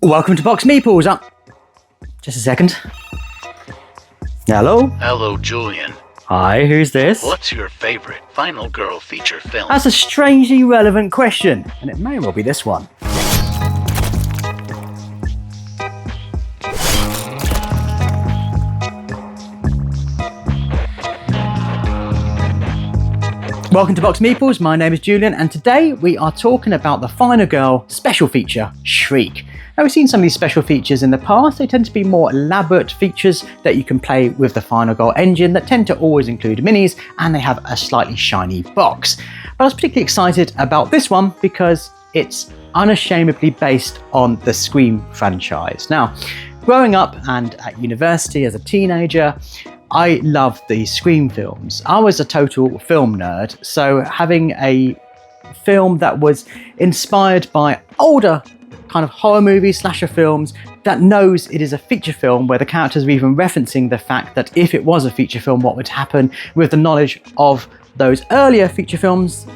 Welcome to BoxedMeeples. Just a second. Hello? Hello, Julian. Hi, who's this? What's your favorite Final Girl feature film? That's a strangely relevant question, and it may well be this one. Welcome to BoxedMeeples, my name is Julian, and today we are talking about the Final Girl special feature, Shriek. Now, we've seen some of these special features in the past. They tend to be more elaborate features that you can play with the Final Girl engine that tend to always include minis, and they have a slightly shiny box. But I was particularly excited about this one because it's unashamedly based on the Scream franchise. Now, growing up and at university as a teenager, I loved the Scream films. I was a total film nerd, so having a film that was inspired by older kind of horror movies, slasher films, that knows it is a feature film where the characters are even referencing the fact that if it was a feature film, what would happen, with the knowledge of those earlier feature films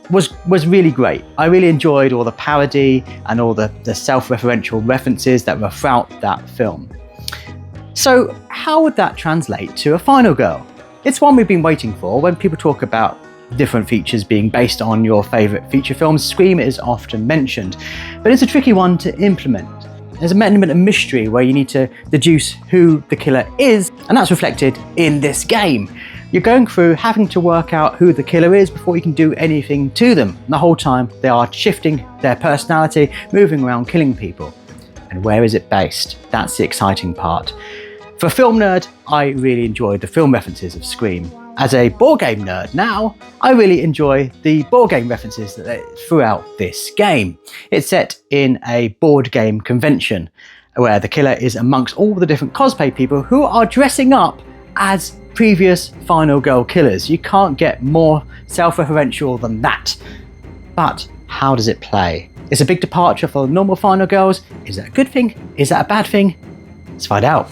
was really great. I really enjoyed all the parody and all the self-referential references that were throughout that film. So how would that translate to a Final Girl? It's one we've been waiting for. When people talk about different features being based on your favourite feature films, Scream is often mentioned, but it's a tricky one to implement. There's an element of mystery where you need to deduce who the killer is, and that's reflected in this game. You're going through having to work out who the killer is before you can do anything to them. And the whole time they are shifting their personality, moving around, killing people. And where is it based? That's the exciting part. For a film nerd, I really enjoyed the film references of Scream. As a board game nerd now, I really enjoy the board game references throughout this game. It's set in a board game convention where the killer is amongst all the different cosplay people who are dressing up as previous Final Girl killers. You can't get more self-referential than that. But how does it play? It's a big departure for the normal Final Girls. Is that a good thing? Is that a bad thing? Let's find out.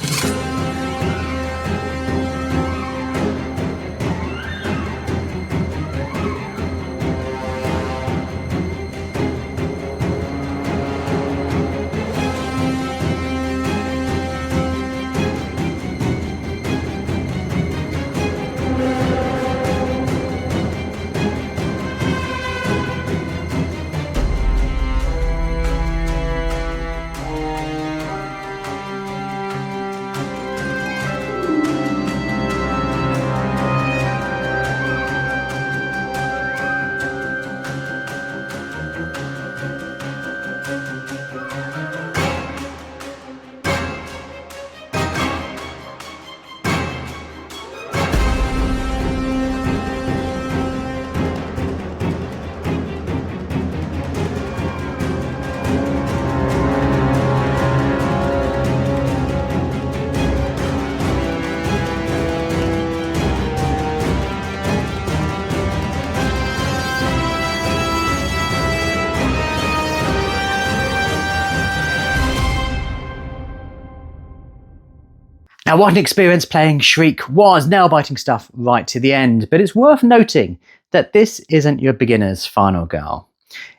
Now, what an experience playing Shriek was, nail-biting stuff right to the end, but it's worth noting that this isn't your beginner's Final Girl.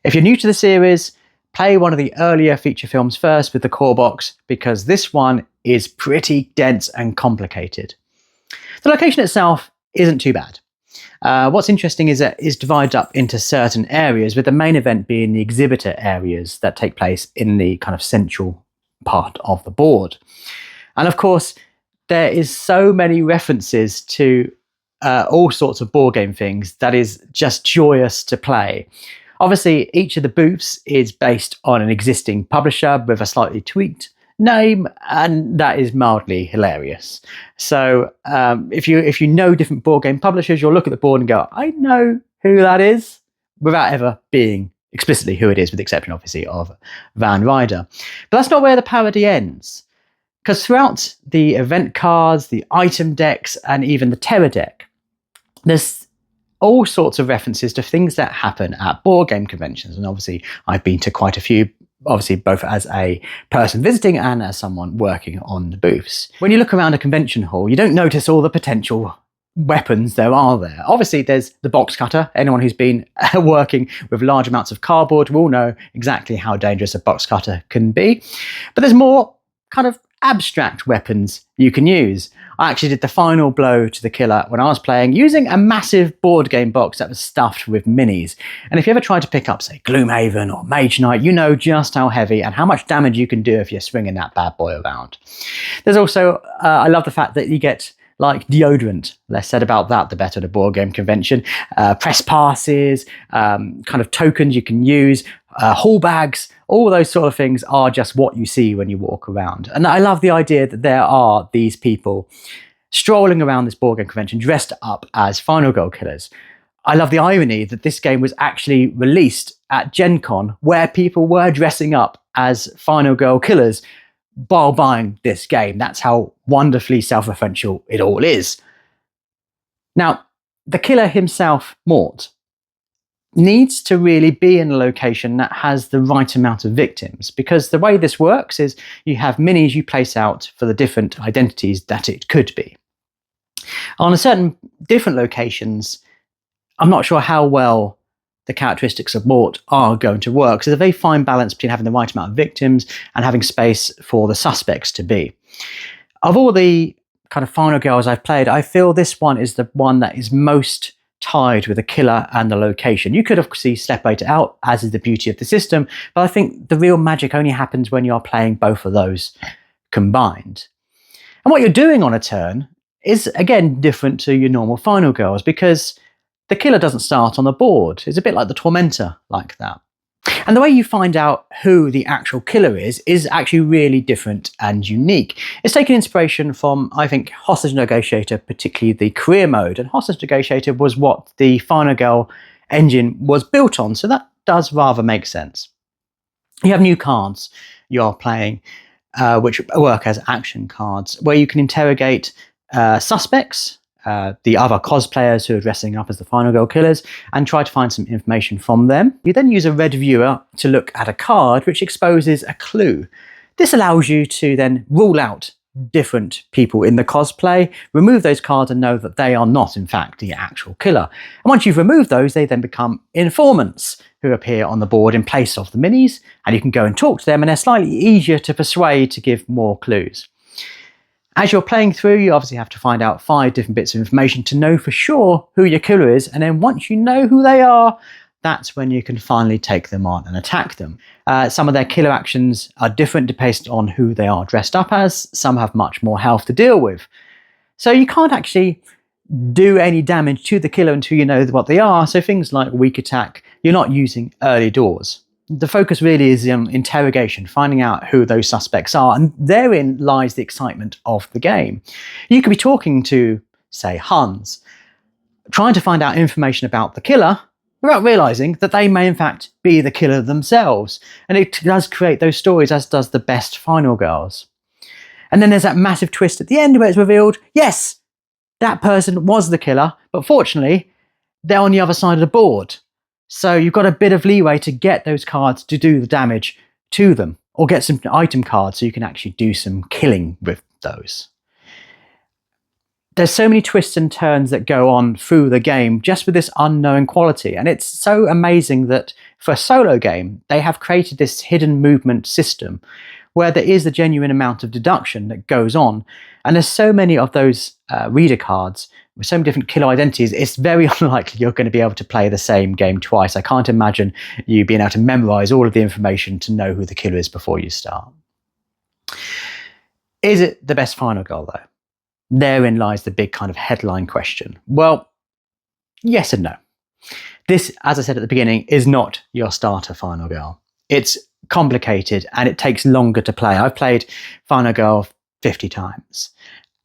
If you're new to the series, play one of the earlier feature films first with the core box, because this one is pretty dense and complicated. The location itself isn't too bad. What's interesting is that it's divided up into certain areas, with the main event being the exhibitor areas that take place in the kind of central part of the board. And of course, there is so many references to all sorts of board game things that is just joyous to play. Obviously, each of the booths is based on an existing publisher with a slightly tweaked name, and that is mildly hilarious. So if you know different board game publishers, you'll look at the board and go, I know who that is, without ever being explicitly who it is, with the exception, obviously, of Van Ryder. But that's not where the parody ends. Because throughout the event cards, the item decks, and even the terror deck, there's all sorts of references to things that happen at board game conventions. And obviously, I've been to quite a few, obviously both as a person visiting and as someone working on the booths. When you look around a convention hall, you don't notice all the potential weapons there are there. Obviously, there's the box cutter. Anyone who's been working with large amounts of cardboard will know exactly how dangerous a box cutter can be. But there's more kind of abstract weapons you can use. I actually did the final blow to the killer when I was playing using a massive board game box that was stuffed with minis. And if you ever try to pick up, say, Gloomhaven or Mage Knight, you know just how heavy and how much damage you can do if you're swinging that bad boy around. There's also, I love the fact that you get like deodorant. Less said about that, the better the board game convention. Press passes, kind of tokens you can use, haul bags, all those sort of things are just what you see when you walk around. And I love the idea that there are these people strolling around this board game convention dressed up as Final Girl killers. I love the irony that this game was actually released at Gen Con, where people were dressing up as Final Girl killers while buying this game. That's how wonderfully self-referential it all is. Now, the killer himself, Mort, needs to really be in a location that has the right amount of victims, because the way this works is you have minis you place out for the different identities that it could be. On a certain different locations, I'm not sure how well the characteristics of Mort are going to work. So there's a very fine balance between having the right amount of victims and having space for the suspects to be. Of all the kind of Final Girls I've played, I feel this one is the one that is most tied with the killer and the location. You could obviously separate it out, as is the beauty of the system, but I think the real magic only happens when you're playing both of those combined. And what you're doing on a turn is, again, different to your normal Final Girls, because the killer doesn't start on the board. It's a bit like the Tormentor, like that. And the way you find out who the actual killer is actually really different and unique. It's taken inspiration from, I think, Hostage Negotiator, particularly the career mode. And Hostage Negotiator was what the Final Girl engine was built on, so that does rather make sense. You have new cards you're playing, which work as action cards, where you can interrogate suspects, the other cosplayers who are dressing up as the Final Girl killers, and try to find some information from them. You then use a red viewer to look at a card which exposes a clue. This allows you to then rule out different people in the cosplay, remove those cards and know that they are not in fact the actual killer. And once you've removed those, they then become informants who appear on the board in place of the minis, and you can go and talk to them, and they're slightly easier to persuade to give more clues. As you're playing through, you obviously have to find out 5 different bits of information to know for sure who your killer is, and then once you know who they are, that's when you can finally take them on and attack them. Some of their killer actions are different based on who they are dressed up as. Some have much more health to deal with. So you can't actually do any damage to the killer until you know what they are, so things like weak attack, you're not using early doors. The focus really is on interrogation, finding out who those suspects are, and therein lies the excitement of the game. You could be talking to, say, Hans, trying to find out information about the killer without realising that they may in fact be the killer themselves. And it does create those stories, as does the best Final Girls. And then there's that massive twist at the end where it's revealed, yes, that person was the killer, but fortunately, they're on the other side of the board. So you've got a bit of leeway to get those cards to do the damage to them, or get some item cards so you can actually do some killing with those. There's so many twists and turns that go on through the game just with this unknown quality, and it's so amazing that for a solo game they have created this hidden movement system where there is a genuine amount of deduction that goes on, and there's so many of those reader cards with so many different killer identities, it's very unlikely you're going to be able to play the same game twice. I can't imagine you being able to memorize all of the information to know who the killer is before you start. Is it the best Final Girl though? Therein lies the big kind of headline question. Well, yes and no. This, as I said at the beginning, is not your starter Final Girl. It's complicated and it takes longer to play. I've played Final Girl 50 times.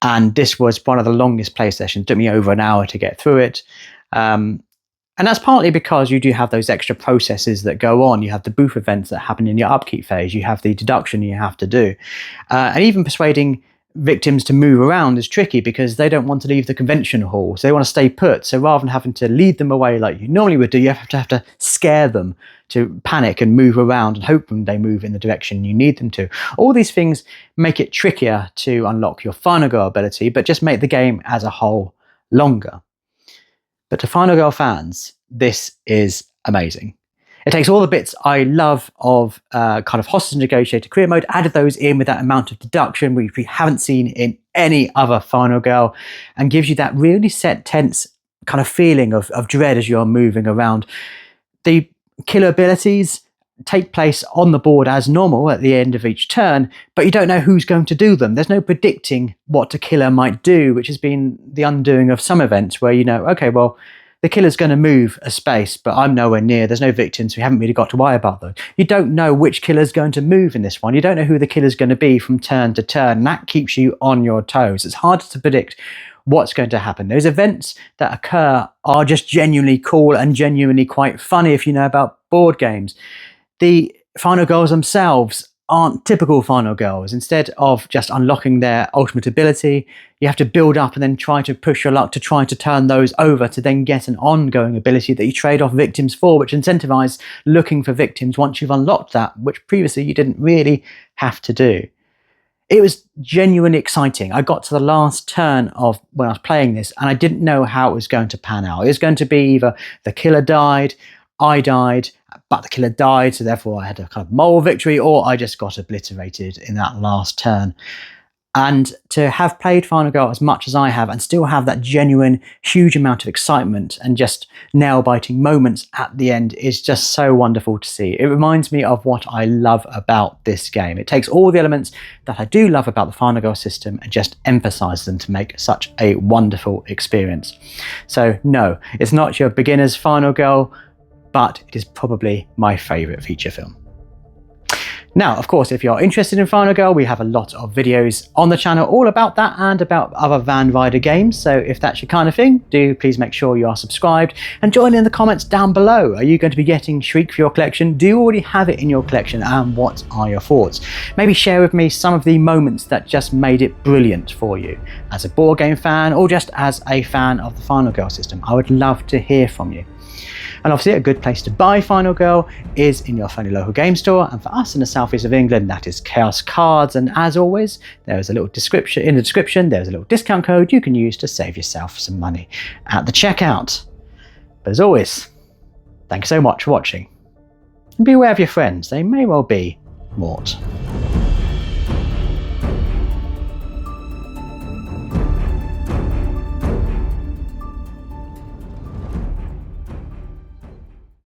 And this was one of the longest play sessions. It took me over an hour to get through it. And that's partly because you do have those extra processes that go on. You have the booth events that happen in your upkeep phase. You have the deduction you have to do. And even persuading victims to move around is tricky because they don't want to leave the convention hall. So they want to stay put. So rather than having to lead them away like you normally would do, you have to scare them to panic and move around and hope they move in the direction you need them to. All these things make it trickier to unlock your Final Girl ability, but just make the game as a whole longer. But to Final Girl fans, this is amazing. It takes all the bits I love of kind of hostage negotiator career mode, added those in with that amount of deduction which we haven't seen in any other Final Girl, and gives you that really set, tense kind of feeling of dread as you're moving around. The killer abilities take place on the board as normal at the end of each turn, but you don't know who's going to do them. There's no predicting what a killer might do, which has been the undoing of some events where you know, okay, well, the killer's going to move a space, but I'm nowhere near. There's no victims. We haven't really got to worry about them. You don't know which killer's going to move in this one. You don't know who the killer's going to be from turn to turn, and that keeps you on your toes. It's hard to predict what's going to happen. Those events that occur are just genuinely cool and genuinely quite funny if you know about board games. The Final Girls themselves aren't typical Final Girls. Instead of just unlocking their ultimate ability, you have to build up and then try to push your luck to try to turn those over to then get an ongoing ability that you trade off victims for, which incentivize looking for victims once you've unlocked that, which previously you didn't really have to do. It was genuinely exciting. I got to the last turn of when I was playing this and I didn't know how it was going to pan out. It was going to be either the killer died, I died, but the killer died, so therefore I had a kind of moral victory, or I just got obliterated in that last turn. And to have played Final Girl as much as I have and still have that genuine, huge amount of excitement and just nail-biting moments at the end is just so wonderful to see. It reminds me of what I love about this game. It takes all the elements that I do love about the Final Girl system and just emphasizes them to make such a wonderful experience. So no, it's not your beginner's Final Girl, but it is probably my favourite feature film. Now, of course, if you're interested in Final Girl, we have a lot of videos on the channel all about that and about other Van Ryder games. So if that's your kind of thing, do please make sure you are subscribed and join in the comments down below. Are you going to be getting Shriek for your collection? Do you already have it in your collection? And what are your thoughts? Maybe share with me some of the moments that just made it brilliant for you as a board game fan or just as a fan of the Final Girl system. I would love to hear from you. And obviously a good place to buy Final Girl is in your friendly local game store, and for us in the southeast of England that is Chaos Cards. And as always, there is a little description in the description, there's a little discount code you can use to save yourself some money at the checkout. But as always, thank you so much for watching, and be aware of your friends, they may well be Mort.